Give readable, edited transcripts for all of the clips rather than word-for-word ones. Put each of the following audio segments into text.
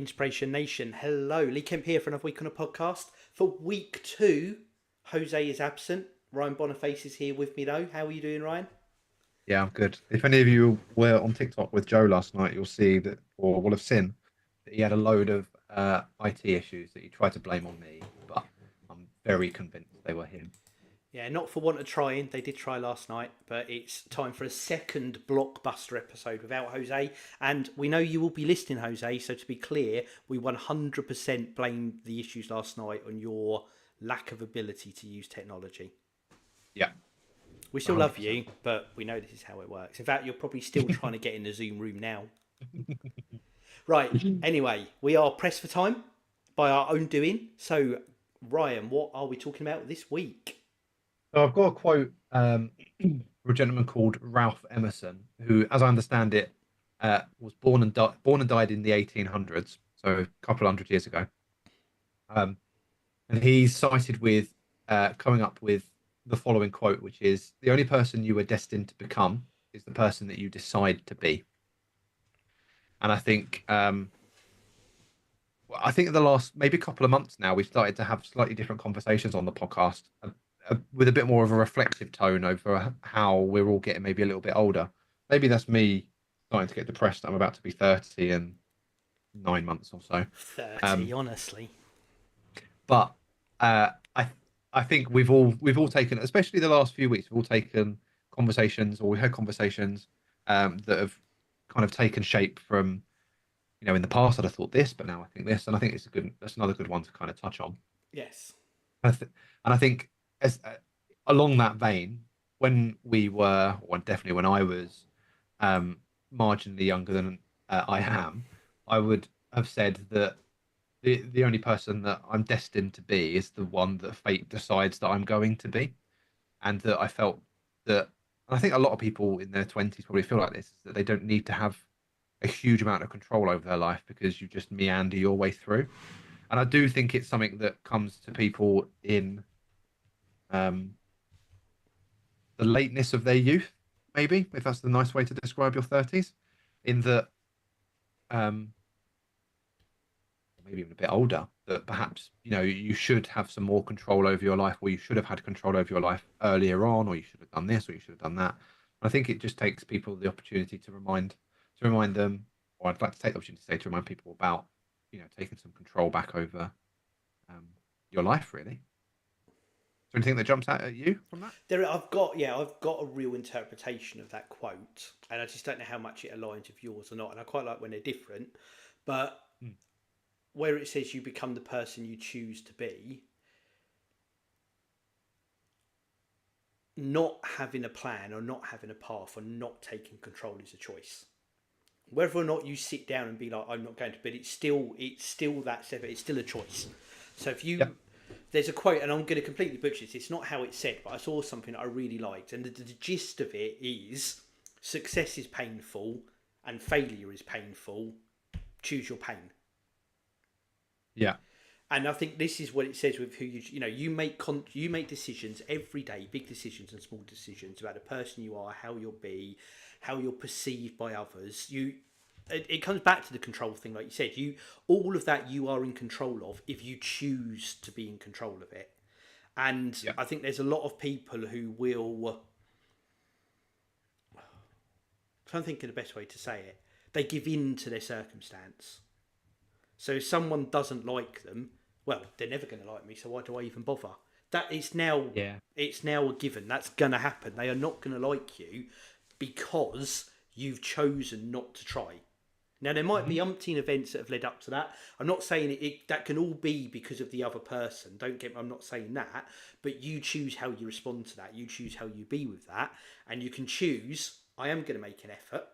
Inspiration Nation. Hello, Lee Kemp here for another week on a podcast. For week 2, Jose is absent. Ryan Boniface is here with me though. How are you doing, Ryan? Yeah, I'm good. If any of you were on TikTok with Joe last night, you'll see that, or will have seen that he had a load of IT issues that he tried to blame on me, but I'm very convinced they were him. Yeah, not for want of trying. They did try last night, but it's time for a second blockbuster episode without Jose. And we know you will be listening, Jose. So to be clear, we 100% blame the issues last night on your lack of ability to use technology. Yeah, We still love 100%. you, but we know this is how it works. In fact, you're probably still trying to get in the Zoom room now. Right. Anyway, we are pressed for time by our own doing. So, Ryan, what are we talking about this week? So I've got a quote from a gentleman called Ralph Emerson, who, as I understand it, was born and died in the 1800s, so a couple of hundred years ago. Um, and he's cited with coming up with the following quote, which is, "The only person you are destined to become is the person that you decide to be." And I think the last maybe couple of months now, we've started to have slightly different conversations on the podcast, with a bit more of a reflective tone over how we're all getting maybe a little bit older. Maybe that's me starting to get depressed. I'm about to be 30 in 9 months or so. 30, Um, honestly. but uh, I think we've all taken, especially the last few weeks, we've all taken conversations, or we had conversations that have kind of taken shape from, in the past I'd have thought this, but now I think this, and I think that's another good one to kind of touch on. Yes. And I think as along that vein, when we were, or definitely when I was, um, marginally younger than I am, I would have said that the only person that I'm destined to be is the one that fate decides that I'm going to be, and that I felt that, and I think a lot of people in their 20s probably feel like this, is that they don't need to have a huge amount of control over their life because you just meander your way through. And I do think it's something that comes to people in um, the lateness of their youth, maybe, if that's the nice way to describe your 30s, in that, um, maybe even a bit older, that perhaps, you should have some more control over your life, or you should have had control over your life earlier on, or you should have done this, or you should have done that. And I think it just takes people the opportunity to remind them, or I'd like to take the opportunity to say, to remind people about, taking some control back over um, your life, really. Is there anything that jumps out at you from that? I've got a real interpretation of that quote, and I just don't know how much it aligns with yours or not. And I quite like when they're different, but Mm. where it says you become the person you choose to be, not having a plan or not having a path or not taking control is a choice. Whether or not you sit down and be like, I'm not going to, but it's still that step. It's still a choice. So if Yeah, you there's a quote, and I'm going to completely butcher this. It's not how it's said, but I saw something that I really liked, and the gist of it is: success is painful, and failure is painful. Choose your pain. yeah, And I think this is what it says with who you make decisions every day, big decisions and small decisions about the person you are, how you'll be, how you're perceived by others. It comes back to the control thing, like you said. All of that you are in control of if you choose to be in control of it. And yeah, I think there's a lot of people who will. I'm trying to think of the best way to say it. They give in to their circumstance. So if someone doesn't like them, well, they're never going to like me. So why do I even bother? That is now, yeah. it's now a given. That's going to happen. They are not going to like you because you've chosen not to try. Now there might be Hmm. umpteen events that have led up to that. I'm not saying that can all be because of the other person. Don't get me. I'm not saying that, but you choose how you respond to that. You choose how you be with that, and you can choose. I am going to make an effort,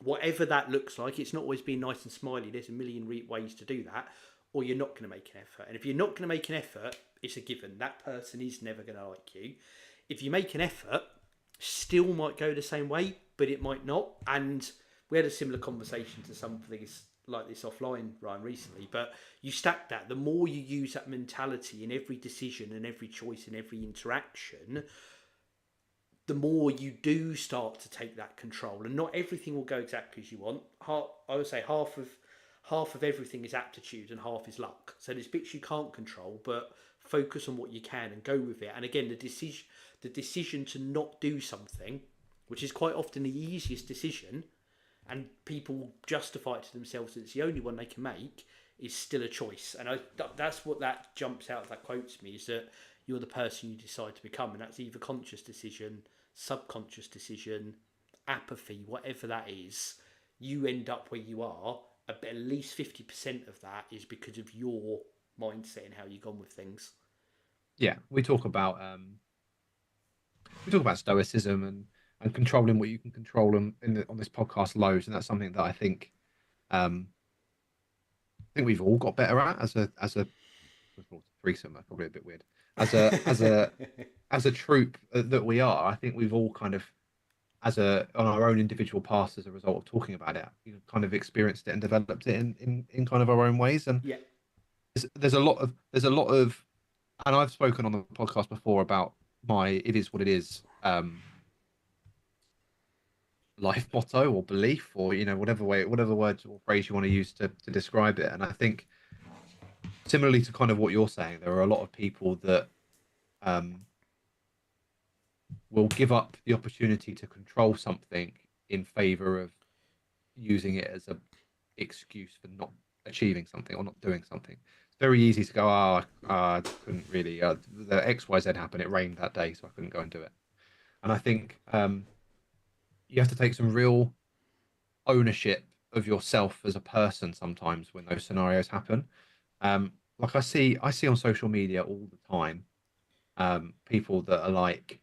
whatever that looks like. It's not always being nice and smiley. There's a million ways to do that, or you're not going to make an effort. And if you're not going to make an effort, it's a given. That person is never going to like you. If you make an effort, still might go the same way, but it might not. And we had a similar conversation to something like this offline, Ryan, recently. But you stack that. The more you use that mentality in every decision and every choice and every interaction, the more you do start to take that control, and not everything will go exactly as you want. I would say half of everything is aptitude and half is luck. So there's bits you can't control, but focus on what you can and go with it. And again, the decision to not do something, which is quite often the easiest decision, and people justify it to themselves that it's the only one they can make, is still a choice. And that's what that jumps out of that quote to me, is that you're the person you decide to become, and that's either conscious decision, subconscious decision, apathy, whatever that is. You end up where you are. At least 50% of that is because of your mindset and how you've gone with things. Yeah, we talk about stoicism and controlling what you can control on this podcast loads, and that's something that I think we've all got better at as a threesome. That's probably a bit weird. As a troop that we are, I think we've all kind of on our own individual paths as a result of talking about it, you kind of experienced it and developed it in kind of our own ways. And Yeah, there's a lot of, and I've spoken on the podcast before about my "it is what it is" life motto or belief, or whatever words or phrase you want to use to describe it. And I think similarly to kind of what you're saying, there are a lot of people that um, will give up the opportunity to control something in favor of using it as a excuse for not achieving something or not doing something. It's very easy to go, I couldn't really, the XYZ happened, it rained that day, so I couldn't go and do it. And I think you have to take some real ownership of yourself as a person sometimes when those scenarios happen. Like I see on social media all the time, people that are like,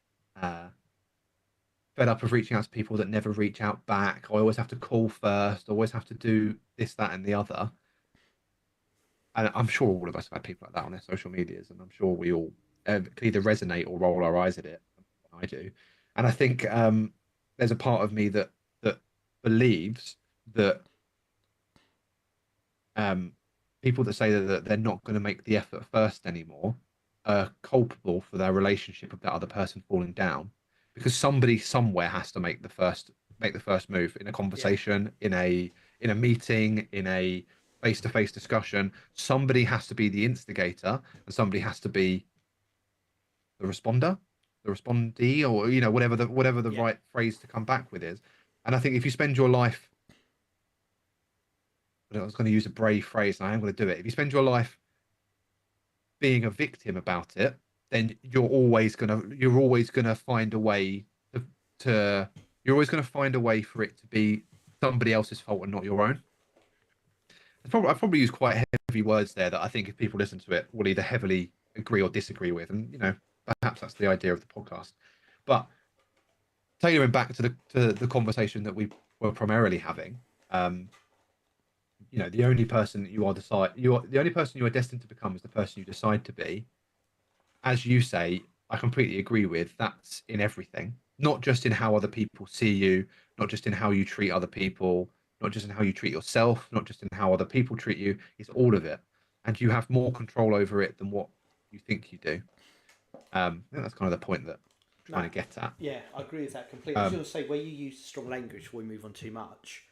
fed up of reaching out to people that never reach out back. I always have to call first, always have to do this, that, and the other. And I'm sure all of us have had people like that on their social medias, and I'm sure we all can either resonate or roll our eyes at it. I do, and I think there's a part of me that believes that um, people that say that they're not going to make the effort first anymore are culpable for their relationship with that other person falling down, because somebody somewhere has to make the first move in a yeah, conversation, in a meeting, in a face-to-face discussion. Somebody has to be the instigator, and somebody has to be the responder, the respondee, or whatever the yeah. right phrase to come back with is. And I think if you spend your life, I was going to use a brave phrase, and I am going to do it. If you spend your life being a victim about it, then you're always gonna find a way to you're always gonna find a way for it to be somebody else's fault and not your own. I've probably used quite heavy words there that I think if people listen to it will either heavily agree or disagree with, and perhaps that's the idea of the podcast. But tailoring back to the conversation that we were primarily having, um, the only person you are destined to become is the person you decide to be. As you say, I completely agree with. That's in everything, not just in how other people see you, not just in how you treat other people, not just in how you treat yourself, not just in how other people treat you. It's all of it, and you have more control over it than what you think you do. I think that's kind of the point that I'm No, trying to get at. yeah, I agree with that completely. I was Um, going to say, where you use strong language before we move on too much,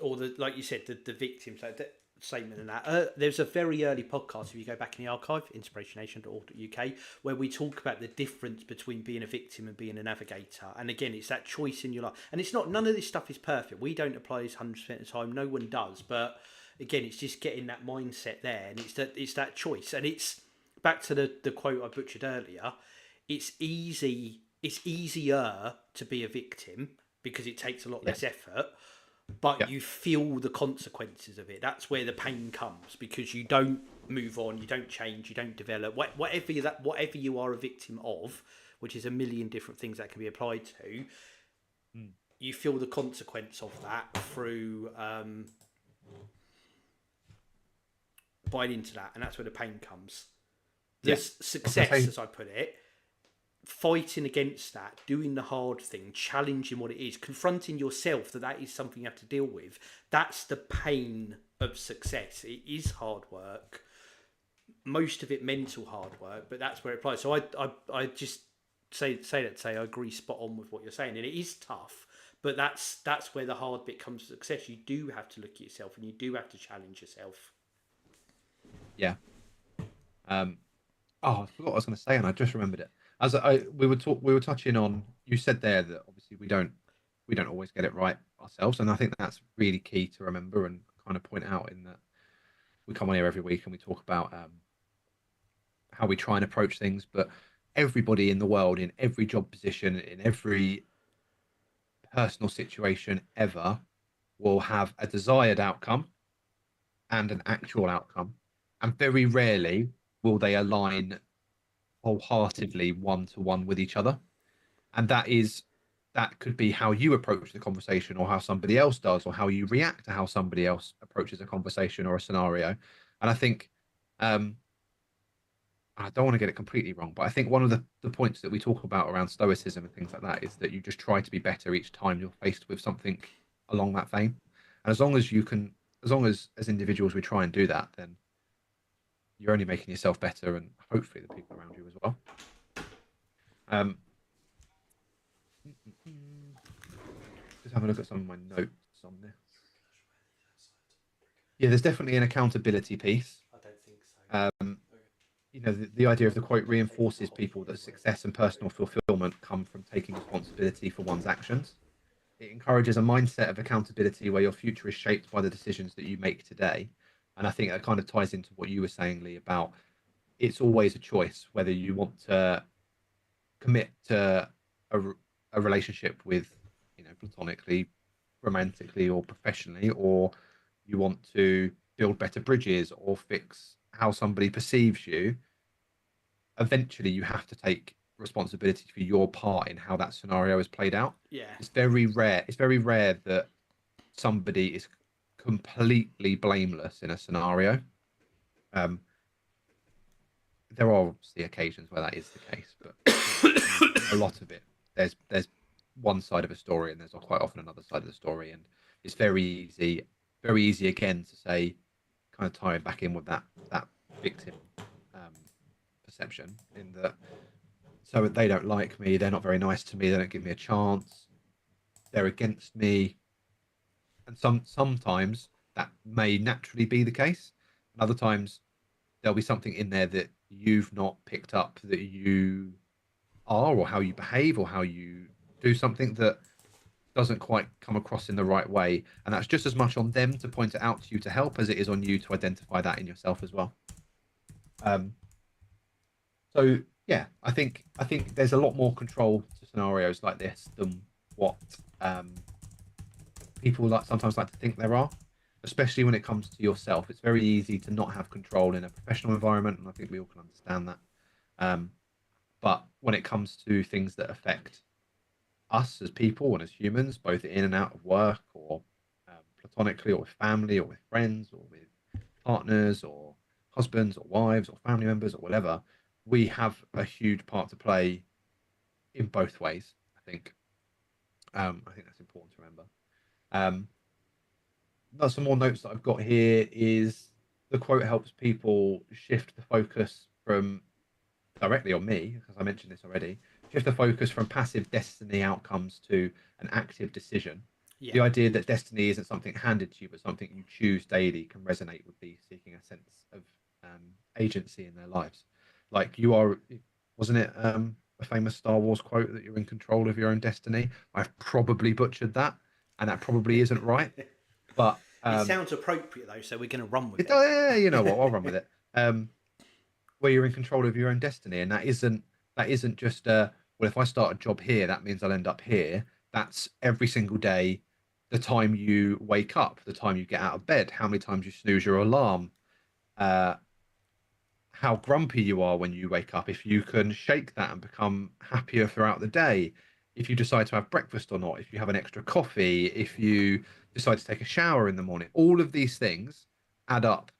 or like you said, the victims, like the statement and that. There's a very early podcast, if you go back in the archive, inspirationation.org.uk, where we talk about the difference between being a victim and being a navigator. And again, it's that choice in your life. And it's not, none of this stuff is perfect. We don't apply this 100% of the time. No one does. But again, it's just getting that mindset there. And it's that choice. And it's back to the quote I butchered earlier. It's easier to be a victim because it takes a lot less yes, effort, but yeah, you feel the consequences of it. That's where the pain comes, because you don't move on, you don't change, you don't develop. Whatever you are a victim of, which is a million different things that can be applied to, mm, you feel the consequence of that through buying into that, and that's where the pain comes. yeah. There's I was gonna success, say, as I put it, fighting against that, doing the hard thing, challenging what it is, confronting yourself that is something you have to deal with. That's the pain of success. It is hard work, most of it mental hard work, but that's where it applies. So I just say I agree spot on with what you're saying, and it is tough, But that's where the hard bit comes to success. You do have to look at yourself, and you do have to challenge yourself. Yeah. Um, oh, I forgot what I was going to say, and I just remembered it. We were touching on. You said there that obviously we don't always get it right ourselves, and I think that's really key to remember and kind of point out in that we come on here every week and we talk about how we try and approach things, but everybody in the world, in every job position, in every personal situation ever, will have a desired outcome and an actual outcome, and very rarely will they align wholeheartedly one to one with each other. And that could be how you approach the conversation or how somebody else does or how you react to how somebody else approaches a conversation or a scenario. And I think I don't want to get it completely wrong, but I think one of the points that we talk about around stoicism and things like that is that you just try to be better each time you're faced with something along that vein. And as long as individuals we try and do that, then you're only making yourself better and hopefully the people around you as well. Um, just have a look at some of my notes on this. Yeah, there's definitely an accountability piece. I don't think so. Um, the idea of the quote reinforces people that success and personal fulfillment come from taking responsibility for one's actions. It encourages a mindset of accountability where your future is shaped by the decisions that you make today. And I think that kind of ties into what you were saying, Lee, about it's always a choice whether you want to commit to a relationship with, platonically, romantically, or professionally, or you want to build better bridges or fix how somebody perceives you. Eventually, you have to take responsibility for your part in how that scenario is played out. Yeah. It's very rare. It's very rare that somebody is completely blameless in a scenario. Um, there are obviously occasions where that is the case, but a lot of it, there's one side of a story, and there's quite often another side of the story, and it's very easy again to say, kind of tying back in with that victim um, perception, in that so they don't like me, they're not very nice to me, they don't give me a chance, they're against me, and sometimes that may naturally be the case, and other times there'll be something in there that you've not picked up that you are, or how you behave, or how you do something that doesn't quite come across in the right way, and that's just as much on them to point it out to you to help as it is on you to identify that in yourself as well. um so yeah, I think there's a lot more control to scenarios like this than what um people sometimes like to think there are, especially when it comes to yourself. It's very easy to not have control in a professional environment, and I think we all can understand that. um but when it comes to things that affect us as people and as humans, both in and out of work, or platonically, or with family, or with friends, or with partners, or husbands, or wives, or family members, or whatever, we have a huge part to play in both ways. I think that's important to remember. Um, some more notes that I've got here is the quote helps people shift the focus from directly on me, because I mentioned this already, shift the focus from passive destiny outcomes to an active decision. Yeah. The idea that destiny isn't something handed to you, but something you choose daily, can resonate with these seeking a sense of agency in their lives. Like you are, wasn't it a famous Star Wars quote that you're in control of your own destiny? I've probably butchered that, and that probably isn't right. But It sounds appropriate though, so we're going to run with it. yeah, you know what? I'll run with it. Where you're in control of your own destiny, and that isn't just well, if I start a job here, that means I'll end up here. That's every single day, the time you wake up, the time you get out of bed, how many times you snooze your alarm, uh, how grumpy you are when you wake up, if you can shake that and become happier throughout the day, if you decide to have breakfast or not, if you have an extra coffee, if you decide to take a shower in the morning. All of these things add up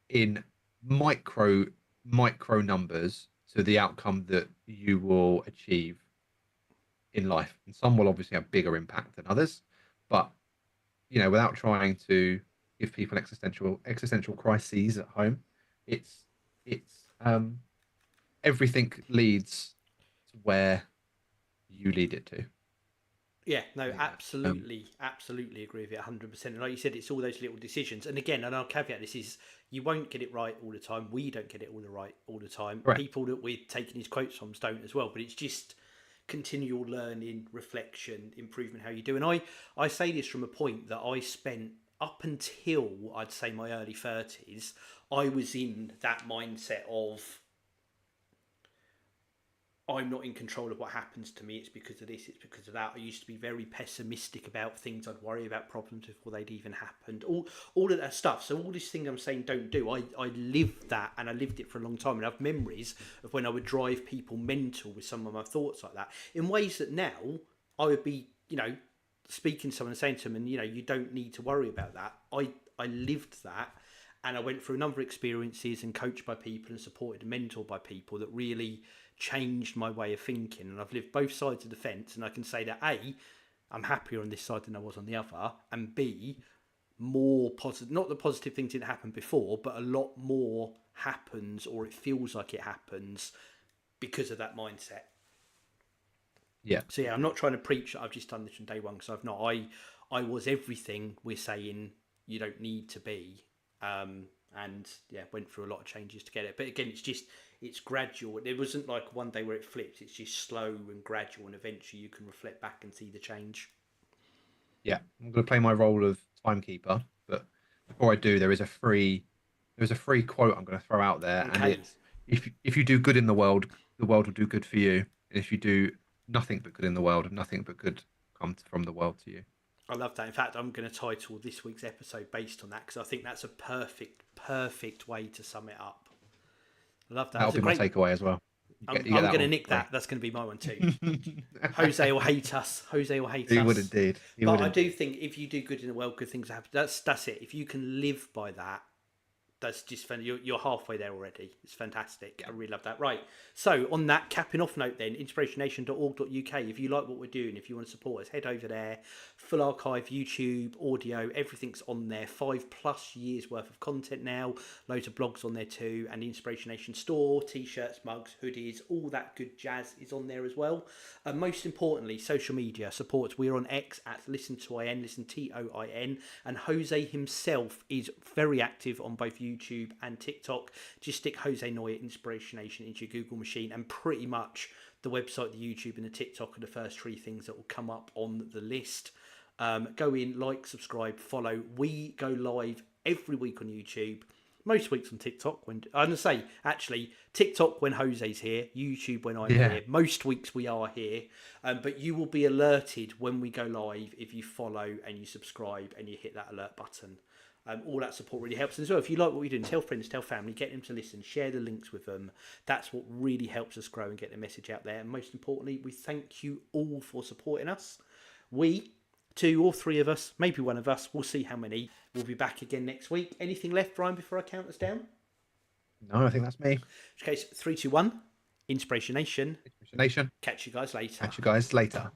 in micro micro numbers to the outcome that you will achieve in life, and some will obviously have bigger impact than others. But without trying to give people existential crises at home, it's everything leads to where you lead it to. Yeah, no, You know, absolutely agree with it 100%. And like you said, it's all those little decisions. And again, and I'll caveat this is you won't get it right all the time. We don't get it all the time. correct. People that we're taking his quotes from don't as well. But it's just continual learning, reflection, improvement, how you do. And I say this from a point that I spent up until I'd say my early 30s, I was in that mindset of I'm not in control of what happens to me. It's because of this. It's because of that. I used to be very pessimistic about things. I'd worry about problems before they'd even happened. All of that stuff. So all this thing I'm saying don't do. I lived that, and I lived it for a long time. And I have memories of when I would drive people mental with some of my thoughts like that, in ways that now I would be, speaking to someone and saying to them, and you don't need to worry about that. I lived that. And I went through a number of experiences and coached by people and supported and mentored by people that really changed my way of thinking. And I've lived both sides of the fence, and I can say that A, I'm happier on this side than I was on the other, and B, more positive. Not the positive things didn't happen before, but a lot more happens, or it feels like it happens because of that mindset. Yeah, So yeah, I'm not trying to preach that I've just done this from day one, because I've not. I was everything we're saying you don't need to be. And yeah, went through a lot of changes to get it. But again, it's gradual. It wasn't like one day where it flips. It's just slow and gradual, and eventually you can reflect back and see the change. yeah. I'm going to play my role of timekeeper, but before I do, there is a free quote I'm going to throw out there, and Okay, it's if you do good in the world will do good for you. And if you do nothing but good in the world, nothing but good comes from the world to you. I love that. In fact, I'm going to title this week's episode based on that, because I think that's a perfect way to sum it up. I love that. That'll It's a be my great. takeaway as well. I'm You get that going to one nick free. that. That's going to be my one too. Jose will hate us. Jose will hate He us. would indeed. He But would I do indeed. think if you do good in the world, good things happen. That's it. If you can live by that, that's just fun. You're halfway there already. It's fantastic. Yeah. I really love that. Right. So on that capping off note then, inspirationnation.org.uk. If you like what we're doing, if you want to support us, head over there. Full archive, YouTube, audio, everything's on there. 5+ years worth of content now. Loads of blogs on there too. And the Inspiration Nation store, t-shirts, mugs, hoodies, all that good jazz is on there as well. And most importantly, social media support. We're on X at listen to TOIN. And Jose himself is very active on both YouTube and TikTok. Just stick Jose Noya-Inspiration into your Google machine, and pretty much the website, the YouTube, and the TikTok are the first three things that will come up on the list. Go in, like, subscribe, follow. We go live every week on YouTube. Most weeks on TikTok. When I'm gonna say, actually, TikTok when Jose's here, YouTube when I'm Yeah. here. Most weeks we are here, but you will be alerted when we go live if you follow and you subscribe and you hit that alert button. All that support really helps. And as well, if you like what we're doing, tell friends, tell family, get them to listen, share the links with them. That's what really helps us grow and get the message out there. And most importantly, we thank you all for supporting us. We, 2 or 3 of us, maybe one of us, we'll see how many. We'll be back again next week. Anything left, Brian, before I count us down? No, I think that's me. In which case, 3, 2, 1, Inspiration Nation. Nation. Catch you guys later. Catch you guys later.